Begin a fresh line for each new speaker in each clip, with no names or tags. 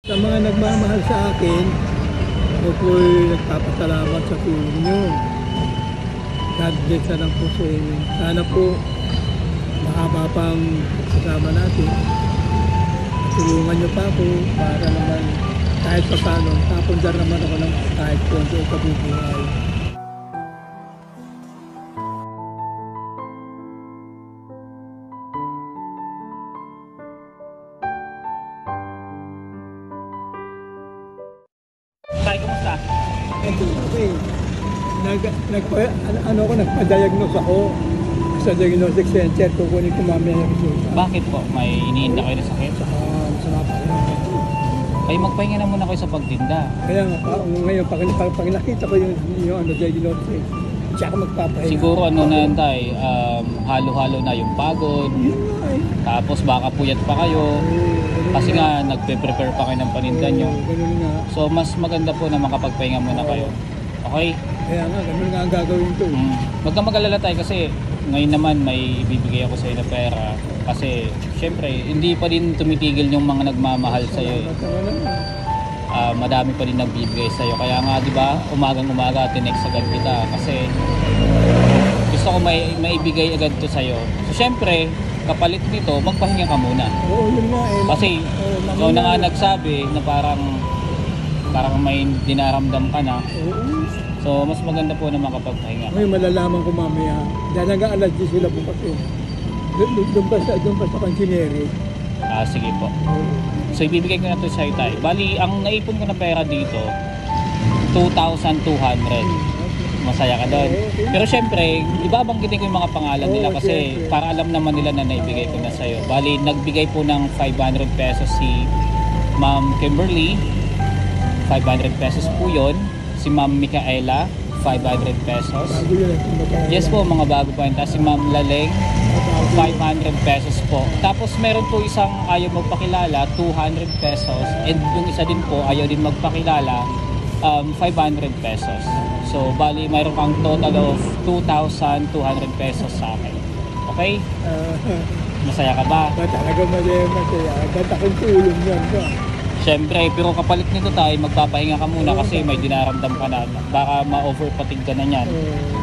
Sa mga nagmamahal sa akin, ako po'y nagpapasalamat sa tulong nyo. God bless na lang po sa inyo. Sana po mahaba pang kasama natin. Tulungan nyo pa ako para naman kahit pa paano, tapundar naman ako ng kahit konti o kabubuhay.
Tay, kumusta?
Okay. Nagpa-diagnose ako sa diagnostic center. Kukunin ko mamaya yung resulta.
Bakit po? May iniinda kayo na sakit?
Sa mga
Ay, magpahinga na muna kayo sa pagtinda.
kaya nga pa, ngayon, pag nakita ko yung diagnosis, siya ako magpapahinga.
Siguro ano na yan, Tay, halo-halo na yung pagod.
Yun nga eh.
Tapos baka puyat pa kayo. Kasi nga, nagpe-prepare pa kayo ng paninda nyo.
Ganun nga.
So, mas maganda po na makapagpahinga muna kayo. Okay?
Kaya nga, ganun nga ang gagawin ko.
Huwag kang mag-alala, Tay, kasi ngayon naman may ibibigay ako sa iyo na pera. Kasi, syempre, hindi pa din tumitigil yung mga nagmamahal sa iyo. Madami pa din nagbibigay sa iyo. Kaya nga, di ba, umagang-umaga, tinext agad kita. Kasi, gusto ko maibigay agad to sa iyo. So, syempre, kapalit nito, magpahinga ka muna.
Oo, yun nga eh.
Kasi, ikaw na nga nagsabi na parang may dinaramdam ka na.
Oo.
So, mas maganda po na makapagpahinga.
Ngayon malalaman ko mamaya. Dahil nag-aaladji sila bukas eh. Doon pa sa kansineri.
Sige po. So, ibibigay ko na to sa iyo, Tay. Bali, ang naipon ko na pera dito, 2,200. Masaya ka doon. Pero syempre, ibabanggitin ko yung mga pangalan nila kasi para alam naman nila na naibigay ko na sa iyo. Bali, nagbigay po ng 500 pesos si Ma'am Kimberly. 500 pesos po yun. Si Ma'am Micaela, 500 pesos. Yes po, mga bago pa yun. Tapos si Ma'am Laleng, 500 pesos po. Tapos meron po isang ayaw magpakilala, 200 pesos. And yung isa din po, ayaw din magpakilala, 500 pesos. So, bali, mayroon kang total of 2,200 pesos sa akin. Okay? Masaya ka ba?
Talaga masaya. Ba't akong tulong yan ba?
Siyempre, pero kapalit nito, Tay, magpapahinga ka muna kasi may dinaramdam ka na. Baka ma-overfatigue ka na yan.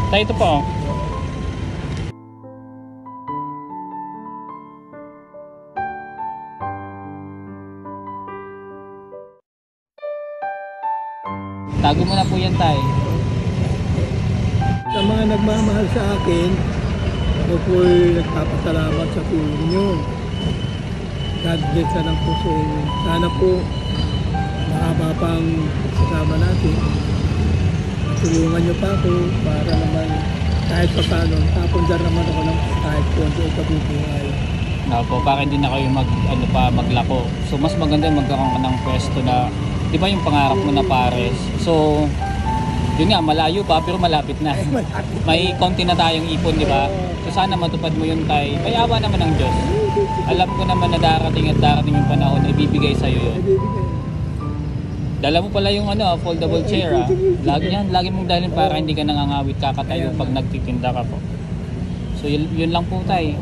Tay, ito po. Tago mo na po yan, Tay.
Sa mga nagmamahal sa akin, ako po'y nagpapasalamat sa tulong nyo. God bless na lang po sa inyo. Sana po mahaba pang kasama natin. Tulungan nyo pa ako para naman kahit pa paano, tapundar naman ako ng kahit konti o kabubuhay.
Po, para hindi na kayo maglako. So, mas maganda magkaroon ka ng pwesto na, di ba yung pangarap mo na pares? So, yun nga, malayo pa pero malapit na. May konti na tayong ipon, di ba? So, sana matupad mo yun, Tay. Payawa naman ng Diyos. Alam ko naman na darating yung panahon na ibibigay sa'yo yun. Dala mo pala yung foldable chair, ah. Lagi mong dalhin para hindi ka nangangawit kakatayo pag nagtitinda ka po. So, yun lang po, Tay.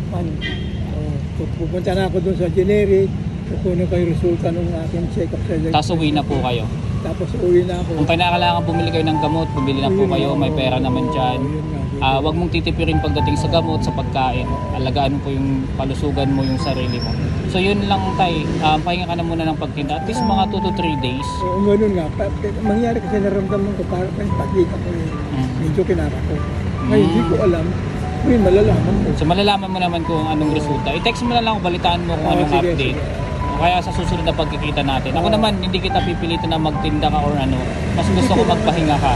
Pupunta na ako dun sa generic, kukunin ko yung resulta ng aking check-up sa
Tapos uwi na po kayo.
Tapos uwi na ako.
Kung kailangan bumili kayo ng gamot, bumili na po kayo, may pera naman dyan. Huwag mong titipirin pagdating sa gamot, sa pagkain. Alagaan mo po yung palusugan mo, yung sarili mo. So yun lang, Tay. Pahinga ka na muna ng pagtinda. At least mga 2 to 3 days.
Oo, ganun nga. Mangyari kasi naramdaman ko parang pag-paglik ako medyo kinara ko. Ngayon, hindi ko alam. Ngayon, malalaman ko.
So malalaman mo naman kung anong resulta. I-text mo na lang, balitaan mo kung anong update. Kaya sa susunod na pagkikita natin. Ako naman, hindi kita pipilitin na magtinda ka or ano. Mas gusto ko magpahinga ka.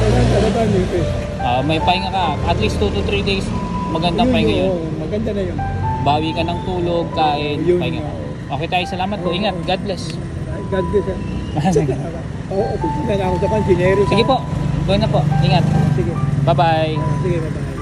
May pahinga ka. At least 2 to 3 days, magandang pahinga yun.
Maganda na yun.
Bawi ka ng tulog, kain, pahinga. Okay tayo, salamat po. Ingat, God bless.
God bless. Oo, pupunta na ako sa kansineri.
Sige po, gawin na po. Ingat.
Sige.
Bye-bye.
Sige, bye-bye.